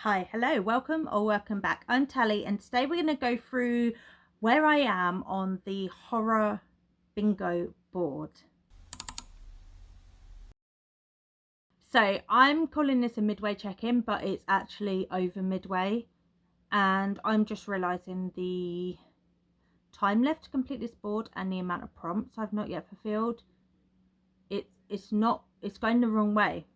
Hi, hello, welcome or welcome back. I'm Tally, and today we're going to go through where I am on the horror bingo board. So I'm calling this a midway check-in, but it's actually over midway, and I'm just realizing the time left to complete this board and the amount of prompts I've not yet fulfilled. It's going the wrong way.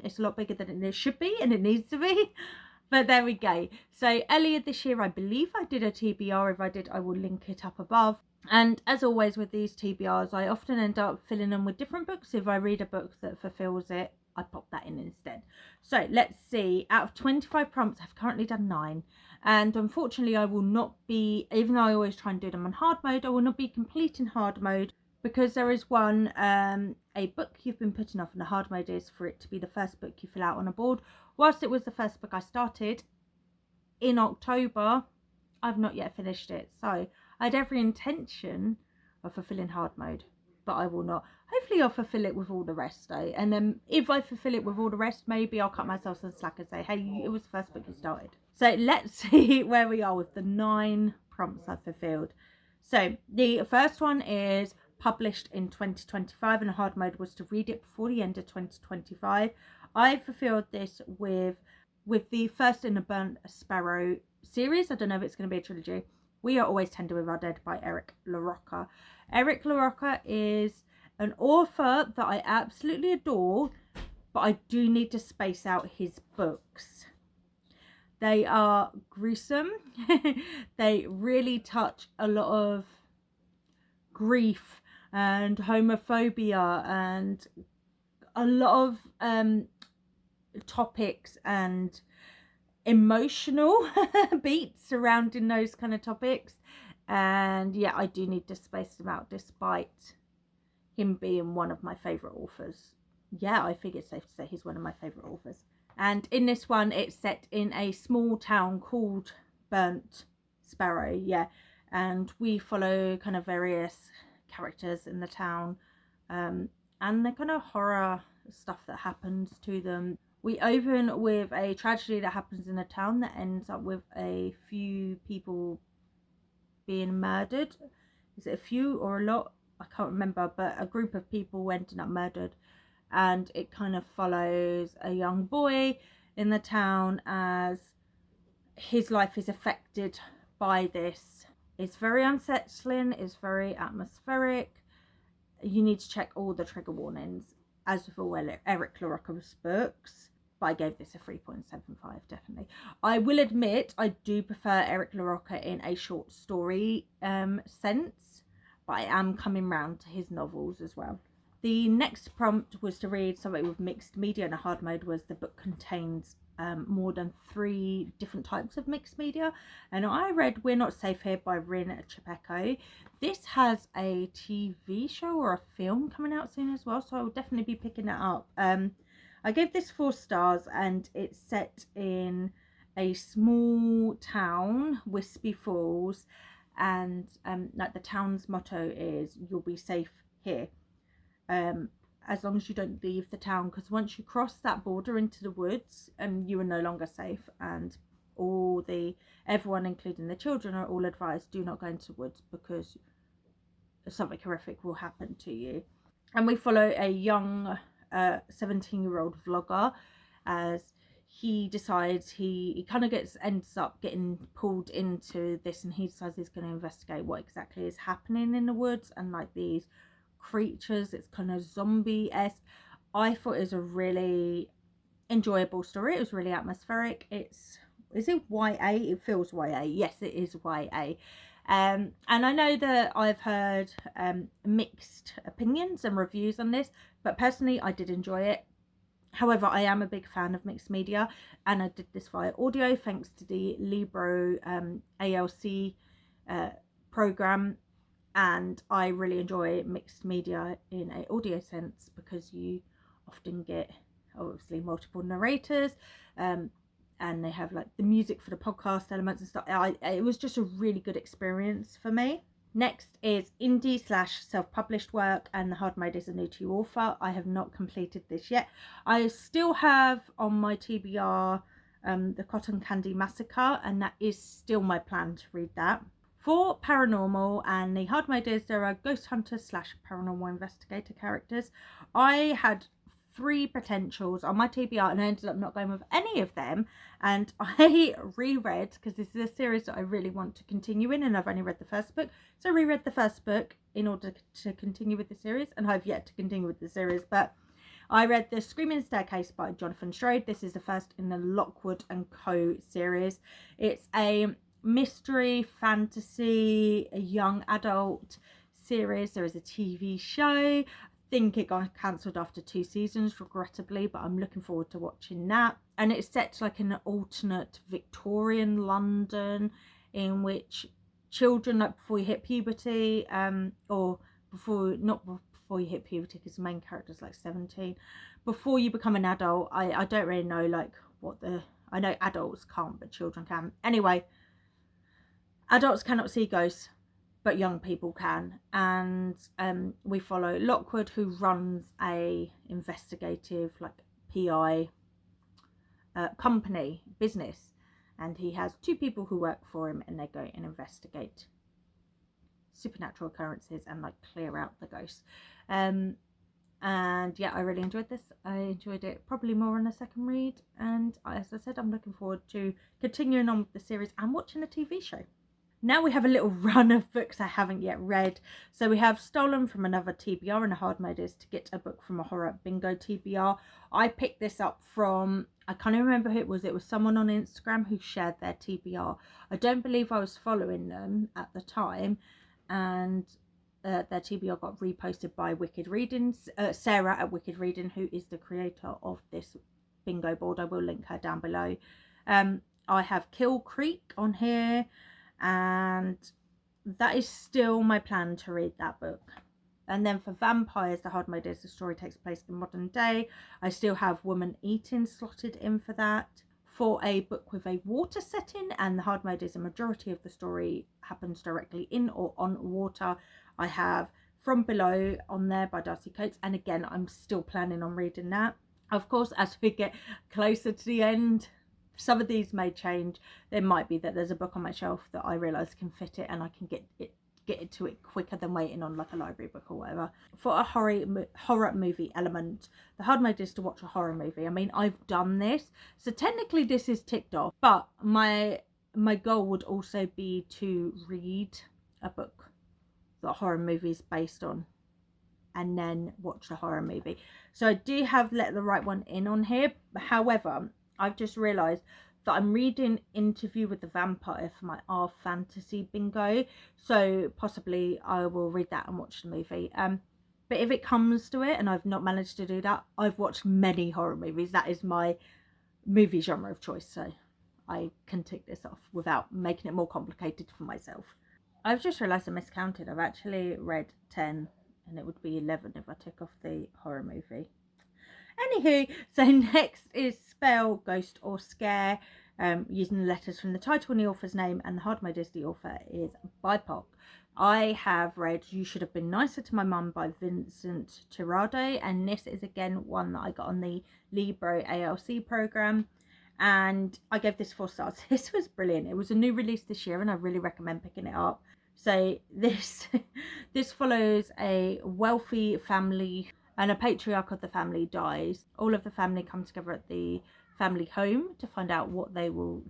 It's a lot bigger than it should be, and it needs to be. But there we go. So earlier this year, I believe I did a TBR. If I did, I will link it up above. And as always with these TBRs, I often end up filling them with different books. If I read a book that fulfills it, I pop that in instead. So let's see. Out of 25 prompts, I've currently done 9. And unfortunately, I will not be, even though I always try and do them on hard mode, I will not be completing hard mode because there is one, a book you've been putting off, and the hard mode is for it to be the first book you fill out on a board. Whilst it was the first book I started in October, I've not yet finished it. So I had every intention of fulfilling hard mode, but I will not. Hopefully I'll fulfill it with all the rest though. And then if I fulfill it with all the rest, maybe I'll cut myself some slack and say, hey, it was the first book you started. So let's see where we are with the 9 prompts I've fulfilled. So the first one is published in 2025, and the hard mode was to read it before the end of 2025. I fulfilled this with the first in the Burnt Sparrow series. I don't know if it's going to be a trilogy. We Are Always Tender with Our Dead by Eric LaRocca. Eric LaRocca is an author that I absolutely adore, but I do need to space out his books. They are gruesome. They really touch a lot of grief and homophobia and a lot of topics and emotional beats surrounding those kind of topics. And yeah, I do need to space them out despite him being one of my favorite authors. Yeah, I think it's safe to say he's one of my favorite authors. And in this one, it's set in a small town called Burnt Sparrow. Yeah, and we follow kind of various characters in the town, and the kind of horror stuff that happens to them. We open with a tragedy that happens in a town that ends up with a few people being murdered. Is it a few or a lot? I can't remember, but a group of people ended up murdered, and it kind of follows a young boy in the town as his life is affected by this. It's very unsettling, it's very atmospheric. You need to check all the trigger warnings, as with all Eric LaRocca's books. But I gave this a 3.75, definitely. I will admit I do prefer Eric LaRocca in a short story sense, but I am coming round to his novels as well. The next prompt was to read something with mixed media, and a hard mode was the book contains more than 3 different types of mixed media. And I read We're Not Safe Here by Rin Chapeko. This has a TV show or a film coming out soon as well, so I will definitely be picking that up. I gave this 4 stars, and it's set in a small town, Wispy Falls, and like the town's motto is "You'll be safe here." As long as you don't leave the town, because once you cross that border into the woods, you are no longer safe, and everyone, including the children, are all advised do not go into the woods because something horrific will happen to you. And we follow a young 17-year-old vlogger as he decides he kind of ends up getting pulled into this, and he decides he's going to investigate what exactly is happening in the woods and like these creatures. It's kind of zombie-esque. I thought it was a really enjoyable story. It was really atmospheric. Is it YA? It feels YA. Yes, it is YA. And I know that I've heard mixed opinions and reviews on this, but personally I did enjoy it. However, I am a big fan of mixed media, and I did this via audio thanks to the Libro ALC program, and I really enjoy mixed media in an audio sense because you often get obviously multiple narrators, and they have like the music for the podcast elements and stuff. It was just a really good experience for me. Next is indie / self-published work, and the hard mode is a new to author. I have not completed this yet. I still have on my TBR The Cotton Candy Massacre, and that is still my plan to read that. For paranormal and the hard mode is there are ghost hunter / paranormal investigator characters. I had 3 potentials on my TBR and I ended up not going with any of them, and I reread, because this is a series that I really want to continue in and I've only read the first book, so I reread the first book in order to continue with the series, and I've yet to continue with the series. But I read The Screaming Staircase by Jonathan Strode. This is the first in the Lockwood and Co series. It's a mystery, fantasy, a young adult series. There is a TV show. I think it got cancelled after 2 seasons, regrettably, but I'm looking forward to watching that. And it's set like in an alternate Victorian London, in which children, like before you hit puberty, or not before you hit puberty, because the main character's like 17, before you become an adult. I don't really know like what I know adults can't, but children can. Anyway, adults cannot see ghosts, but young people can. And we follow Lockwood, who runs a investigative like PI company business, and he has 2 people who work for him, and they go and investigate supernatural occurrences and like clear out the ghosts. And yeah, I really enjoyed this. I enjoyed it probably more on a second read, and as I said, I'm looking forward to continuing on with the series and watching the TV show. Now we have a little run of books I haven't yet read. So we have Stolen from Another TBR, and a hard mode is to get a book from a horror Bingo TBR. I picked this up from, I can't even remember who it was someone on Instagram who shared their TBR. I don't believe I was following them at the time, and their TBR got reposted by Wicked Readings, Sarah at Wicked Reading, who is the creator of this bingo board. I will link her down below. I have Kill Creek on here, and that is still my plan to read that book. And then for vampires, the hard mode is the story takes place in modern day. I still have Woman Eating slotted in for that. For a book with a water setting, and the hard mode is a majority of the story happens directly in or on water, I have From Below on there by Darcy Coates, and again I'm still planning on reading that. Of course, as we get closer to the end, some of these may change. There might be that there's a book on my shelf that I realise can fit it, and I can get it to it quicker than waiting on like a library book or whatever. For a horror movie element, the hard mode is to watch a horror movie. I mean, I've done this, so technically this is ticked off, but my goal would also be to read a book that a horror movie is based on, and then watch the horror movie. So I do have Let the Right One In on here. However, I've just realised that I'm reading Interview with the Vampire for my R Fantasy bingo, so possibly I will read that and watch the movie. But if it comes to it and I've not managed to do that, I've watched many horror movies. That is my movie genre of choice, so I can tick this off without making it more complicated for myself. I've just realised I miscounted. I've actually read 10, and it would be 11 if I took off the horror movie. Anywho, so next is Spell, Ghost or Scare, using the letters from the title and the author's name, and the hard mode is the author is BIPOC. I have read You Should Have Been Nicer to My Mum by Vincent Tirado, and this is again one that I got on the Libro ALC program, and I gave this 4 stars. This was brilliant. It was a new release this year, and I really recommend picking it up. So this follows a wealthy family, and a patriarch of the family dies. All of the family come together at the family home to find out what they will,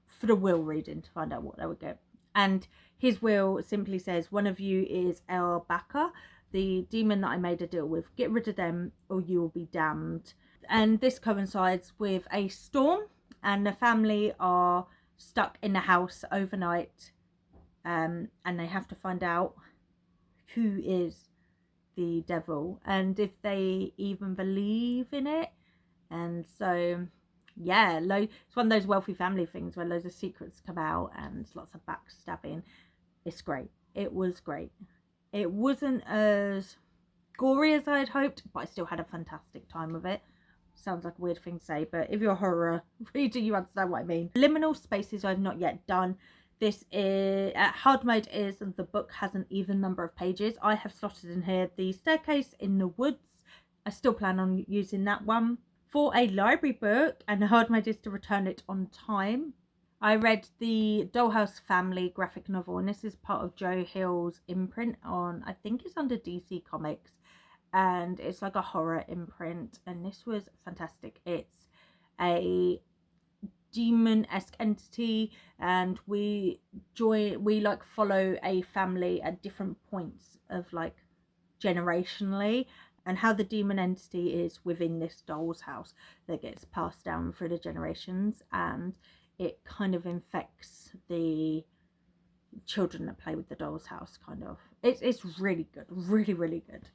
for the will reading, to find out what they will get. And his will simply says, one of you is El Baka, the demon that I made a deal with. Get rid of them or you will be damned. And this coincides with a storm, and the family are stuck in the house overnight, and they have to find out who is the devil and if they even believe in it. And so yeah, it's one of those wealthy family things where loads of secrets come out and lots of backstabbing. It's great. It was great. It wasn't as gory as I'd hoped, but I still had a fantastic time with it. Sounds like a weird thing to say, but if you're a horror reader, you understand what I mean. Liminal Spaces I've not yet done. This is hard mode is the book has an even number of pages. I have slotted in here The Staircase in the Woods. I still plan on using that one. for a library book and hard my dears to return it on time. I read the Dollhouse Family graphic novel, and this is part of Joe Hill's imprint on, I think it's under DC Comics, and it's like a horror imprint, and this was fantastic. It's a demon-esque entity, and we like follow a family at different points of like generationally, and how the demon entity is within this doll's house that gets passed down through the generations, and it kind of infects the children that play with the doll's house, kind of. It's really good, really, really good.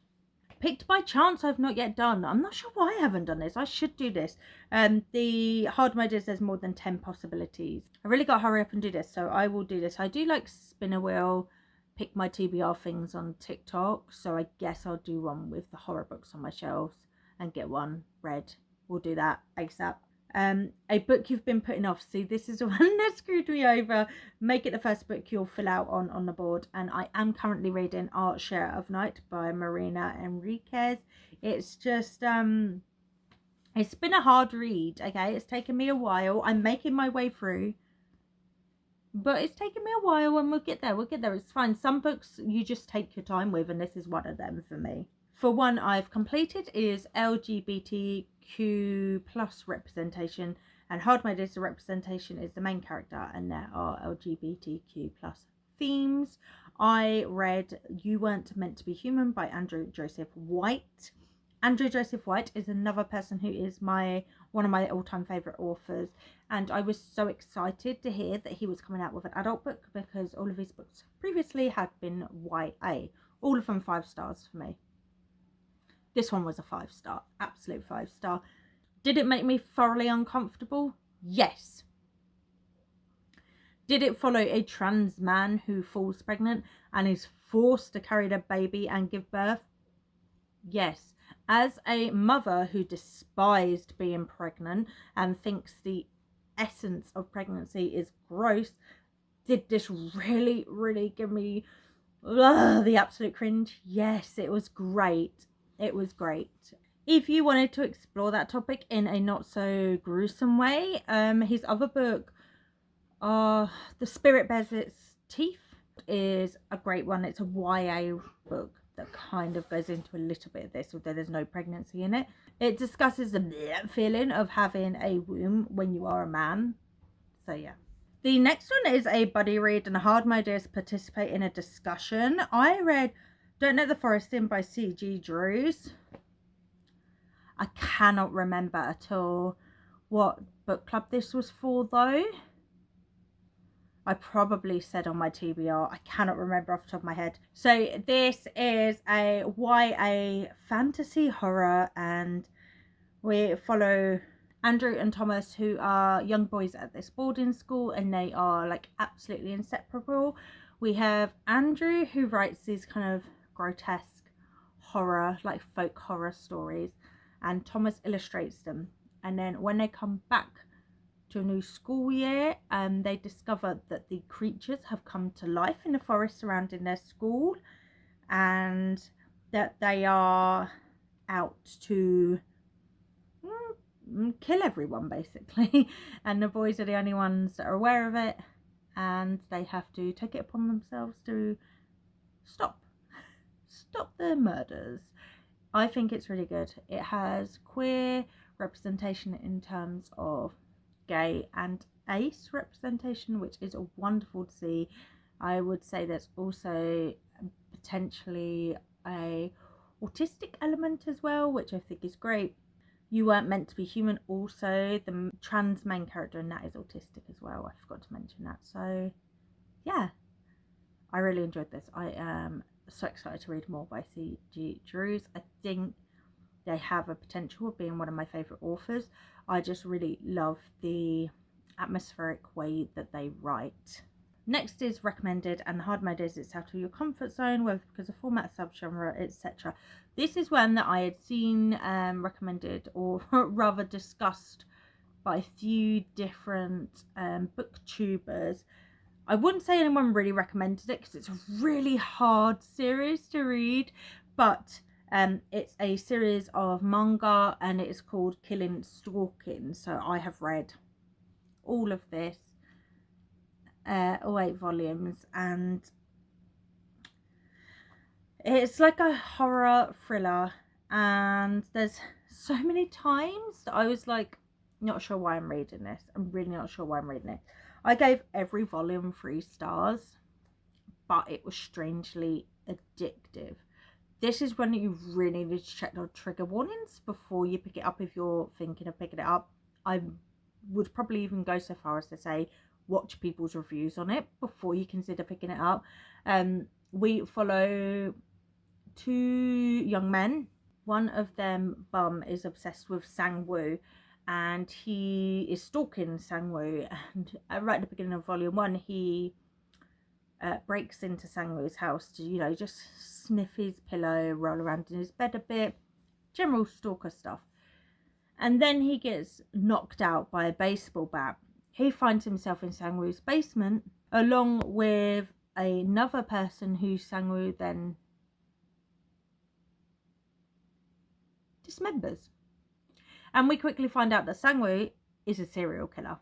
Picked by Chance, I've not yet done. I'm not sure why I haven't done this. I should do this. The hard mode is there's more than 10 possibilities. I really got to hurry up and do this, so I will do this. I do like spin a wheel, pick my TBR things on TikTok, so I guess I'll do one with the horror books on my shelves and get one read. We'll do that ASAP. A book you've been putting off. See, this is the one that screwed me over. Make it the first book you'll fill out on the board. And I am currently reading Art Share of Night by Marina Enriquez. It's just it's been a hard read. Okay, it's taken me a while. I'm making my way through, but it's taken me a while, and we'll get there. It's fine. Some books you just take your time with, and this is one of them for me. For one I've completed is LGBTQ plus representation, and hard mode is the representation is the main character, and there are LGBTQ plus themes. I read You Weren't Meant to Be Human by Andrew Joseph White. Andrew Joseph White is another person who is one of my all-time favourite authors, and I was so excited to hear that he was coming out with an adult book, because all of his books previously had been YA, all of them 5 stars for me. This one was a 5-star, absolute 5-star. Did it make me thoroughly uncomfortable? Yes. Did it follow a trans man who falls pregnant and is forced to carry the baby and give birth? Yes. As a mother who despised being pregnant and thinks the essence of pregnancy is gross, did this really, really give me the absolute cringe? Yes, it was great. It was great. If you wanted to explore that topic in a not so gruesome way, his other book, The Spirit Bears Its Teeth, is a great one. It's a YA book that kind of goes into a little bit of this, although there's no pregnancy in it. It discusses the feeling of having a womb when you are a man. So yeah. The next one is a buddy read, and hard my dears participate in a discussion. I read Don't Let the Forest In by C.G. Drews. I cannot remember at all what book club this was for, though. I probably said on my TBR. I cannot remember off the top of my head. So this is a YA fantasy horror, and we follow Andrew and Thomas, who are young boys at this boarding school, and they are like absolutely inseparable. We have Andrew, who writes these kind of grotesque horror, like folk horror stories, and Thomas illustrates them. And then when they come back to a new school year, they discover that the creatures have come to life in the forest surrounding their school, and that they are out to kill everyone, basically. And the boys are the only ones that are aware of it, and they have to take it upon themselves to stop the murders. I think it's really good. It has queer representation in terms of gay and ace representation, which is wonderful to see. I would say there's also potentially a autistic element as well, which I think is great. You Weren't Meant to Be Human, also the trans main character in that is autistic as well. I forgot to mention that. So yeah, I really enjoyed this. I am so excited to read more by C.G. Drews. I think they have a potential of being one of my favourite authors. I just really love the atmospheric way that they write. Next is recommended, and hard mode is it's out of your comfort zone, whether because of format, subgenre, etc. This is one that I had seen recommended, or rather discussed, by a few different booktubers. I wouldn't say anyone really recommended it because it's a really hard series to read, but It's a series of manga and it's called Killing Stalking. So I have read all of this, all 8 volumes, and it's like a horror thriller. And there's so many times that I was like, not sure why I'm reading this. I'm really not sure why I'm reading it. I gave every volume 3 stars, but it was strangely addictive. This is when you really need to check the trigger warnings before you pick it up if you're thinking of picking it up. I would probably even go so far as to say watch people's reviews on it before you consider picking it up. We follow 2 young men. One of them, Bum, is obsessed with Sang-woo and he is stalking Sang-woo, and right at the beginning of volume 1 he breaks into Sang-woo's house to, you know, just sniff his pillow, roll around in his bed a bit, general stalker stuff. And then he gets knocked out by a baseball bat. He finds himself in Sang-woo's basement along with another person who Sang-woo then dismembers. And we quickly find out that Sang-woo is a serial killer.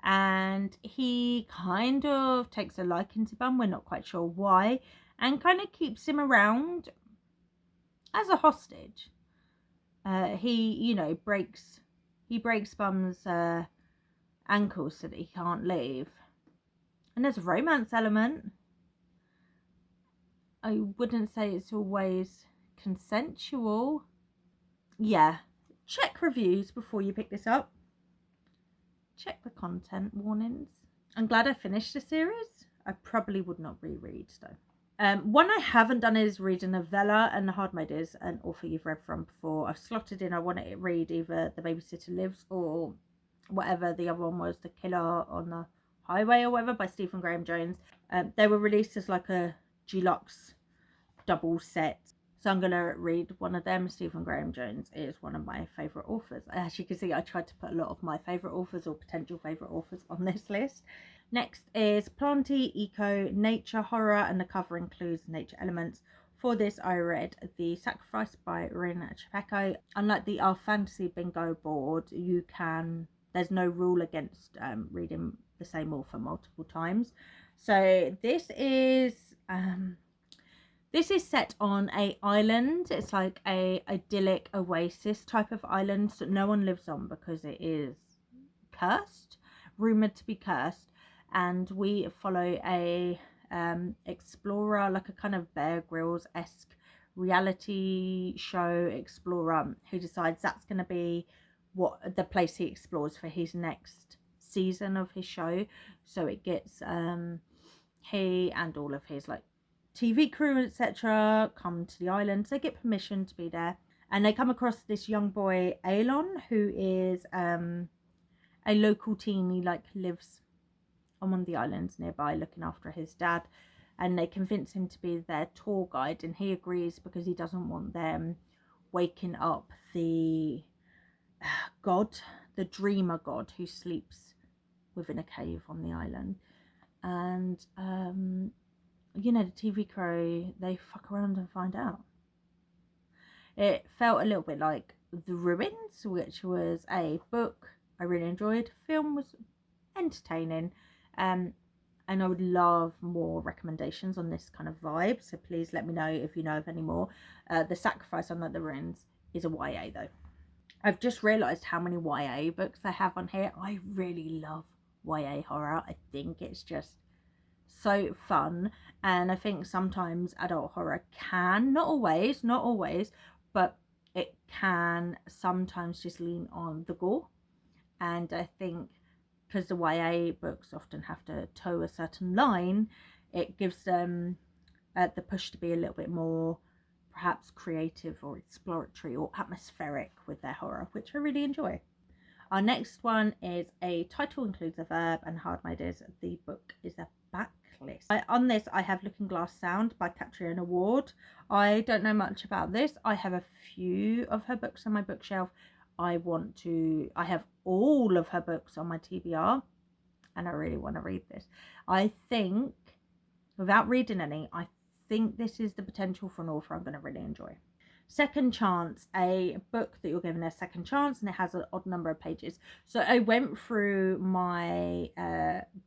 And he kind of takes a liking to Bum, we're not quite sure why, and kind of keeps him around as a hostage. He, you know, breaks Bum's ankles so that he can't leave. And there's a romance element. I wouldn't say it's always consensual. Yeah, check reviews before you pick this up. Check the content warnings. I'm glad I finished the series. I probably would not reread though. One I haven't done is read a novella, and The Hardmaid is an author you've read from before. I've slotted in, I want to read either The Babysitter Lives or whatever the other one was, The Killer on the Highway or whatever, by Stephen Graham Jones. They were released as like a deluxe double set. So I'm going to read one of them. Stephen Graham Jones is one of my favourite authors. As you can see, I tried to put a lot of my favourite authors or potential favourite authors on this list. Next is Planty Eco Nature Horror, and the cover includes nature elements. For this, I read The Sacrifice by Rin Chapeko. Unlike the Our Fantasy Bingo board, there's no rule against reading the same author multiple times. So this is set on a island. It's like a idyllic oasis type of island that no one lives on because it is cursed, rumored to be cursed. And we follow a explorer, like a kind of Bear Grylls-esque reality show explorer, who decides that's going to be what the place he explores for his next season of his show. So it gets he and all of his like TV crew, etc., come to the island. So they get permission to be there, and they come across this young boy, Alon, who is a local teen. He like lives on one of the islands nearby looking after his dad, and they convince him to be their tour guide, and he agrees because he doesn't want them waking up the god, the dreamer god, who sleeps within a cave on the island. And you know, the TV crew, they fuck around and find out. It felt a little bit like The Ruins, which was a book I really enjoyed. Film was entertaining, and I would love more recommendations on this kind of vibe, so please let me know if you know of any more. The Sacrifice, unlike The Ruins, is a YA though. I've just realised how many YA books I have on here. I really love YA horror. I think it's just so fun, and I think sometimes adult horror can, not always, but it can sometimes just lean on the gore. And I think because the YA books often have to toe a certain line, it gives them the push to be a little bit more perhaps creative or exploratory or atmospheric with their horror, which I really enjoy. Our next one is a title includes a verb, and Hardmaid is the book is a backlist. On this, I have Looking Glass Sound by Catriona Ward. I don't know much about this. I have a few of her books on my bookshelf. I have all of her books on my TBR, and I really want to read this. I think, without reading any, I think this is the potential for an author I'm going to really enjoy. Second chance, a book that you're given a second chance, and it has an odd number of pages. So I went through my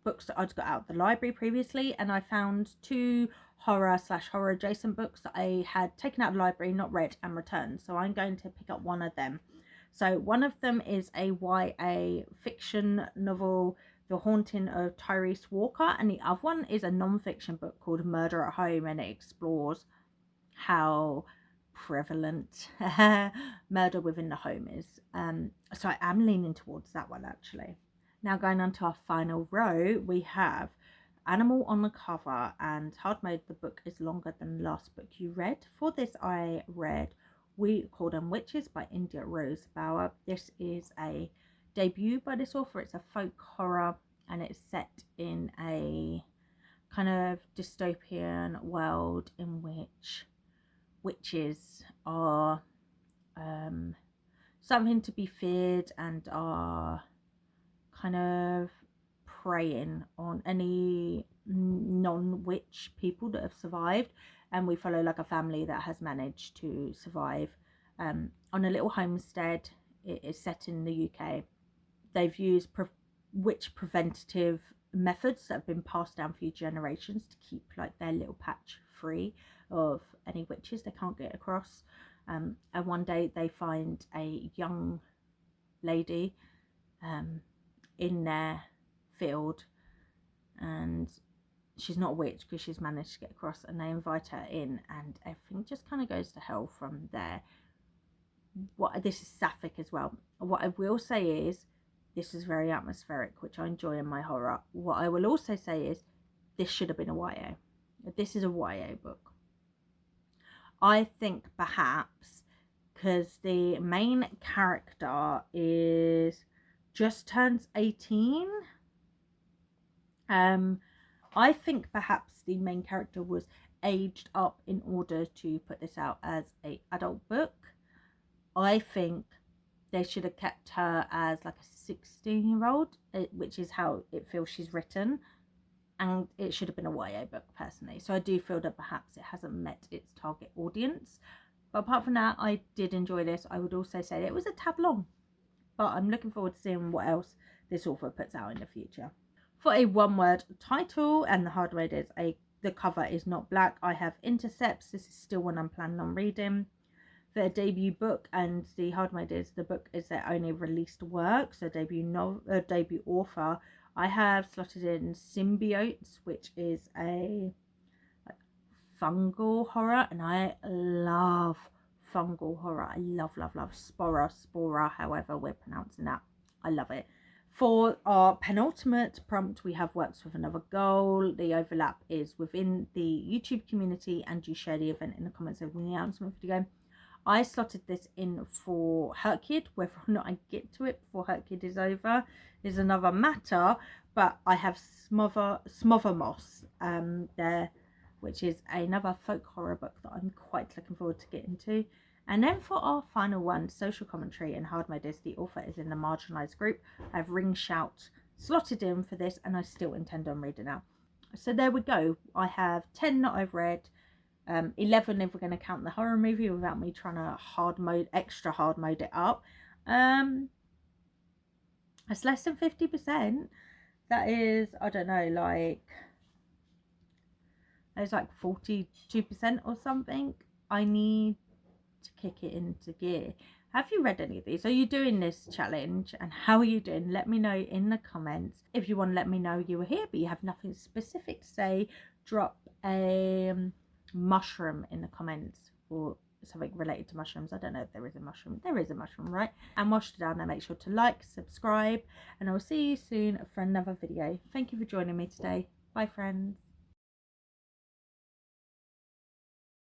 books that I'd got out of the library previously, and I found 2 horror/horror adjacent books that I had taken out of the library, not read, and returned. So I'm going to pick up one of them. So one of them is a YA fiction novel, The Haunting of Tyrese Walker, and the other one is a non-fiction book called Murder at Home, and it explores how prevalent murder within the home is. So I am leaning towards that one, actually. Now going on to our final row, we have Animal on the cover, and hard mode, the book is longer than the last book you read. For this I read We Call Them Witches by India Rose Bauer. This is a debut by this author. It's a folk horror, and it's set in a kind of dystopian world in which witches are something to be feared and are kind of preying on any non-witch people that have survived, and we follow like a family that has managed to survive on a little homestead. It is set in the UK. They've used witch preventative methods that have been passed down for generations to keep like their little patch free of any witches they can't get across. And one day they find a young lady in their field, and she's not a witch because she's managed to get across, and they invite her in, and everything just kind of goes to hell from there. This is sapphic as well. What I will say is this is very atmospheric, which I enjoy in my horror. What I will also say is this should have been a YA. This is a YA book. I think perhaps because the main character just turns 18. I think perhaps the main character was aged up in order to put this out as an adult book. I think they should have kept her as like a 16-year-old, which is how it feels she's written, and it should have been a YA book personally. So I do feel that perhaps it hasn't met its target audience. But apart from that, I did enjoy this. I would also say that it was a tad long, but I'm looking forward to seeing what else this author puts out in the future. For a one-word title, and the hard mode is the cover is not black, I have Intercepts. This is still one I'm planning on reading. For a debut book, and the hard mode is the book is their only released work, so debut author, I have slotted in Symbiotes, which is a fungal horror, and I love fungal horror. I love spora, however we're pronouncing that. I love it. For our penultimate prompt, we have Works with Another Goal. The overlap is within the YouTube community, and you share the event in the comments of the announcement video. I slotted this in for Hercule. Whether or not I get to it before Hercule is over is another matter, but I have Smothermoss there, which is another folk horror book that I'm quite looking forward to getting to. And then for our final one, social commentary and hard mode, is the author is in the marginalised group. I have Ring Shout slotted in for this, and I still intend on reading out. So there we go. I have 10 that I've read, 11 if we're going to count the horror movie without me trying to extra hard mode it up. It's less than 50%. That is, I don't know, like it's like 42% or something. I need to kick it into gear. Have you read any of these? Are you doing this challenge, and how are you doing? Let me know in the comments. If you want to let me know you were here but you have nothing specific to say, drop a mushroom in the comments, or something related to mushrooms. I don't know if there is a mushroom. There is a mushroom, right? And wash it down, and make sure to like, subscribe, and I will see you soon for another video. Thank you for joining me today. Bye friends.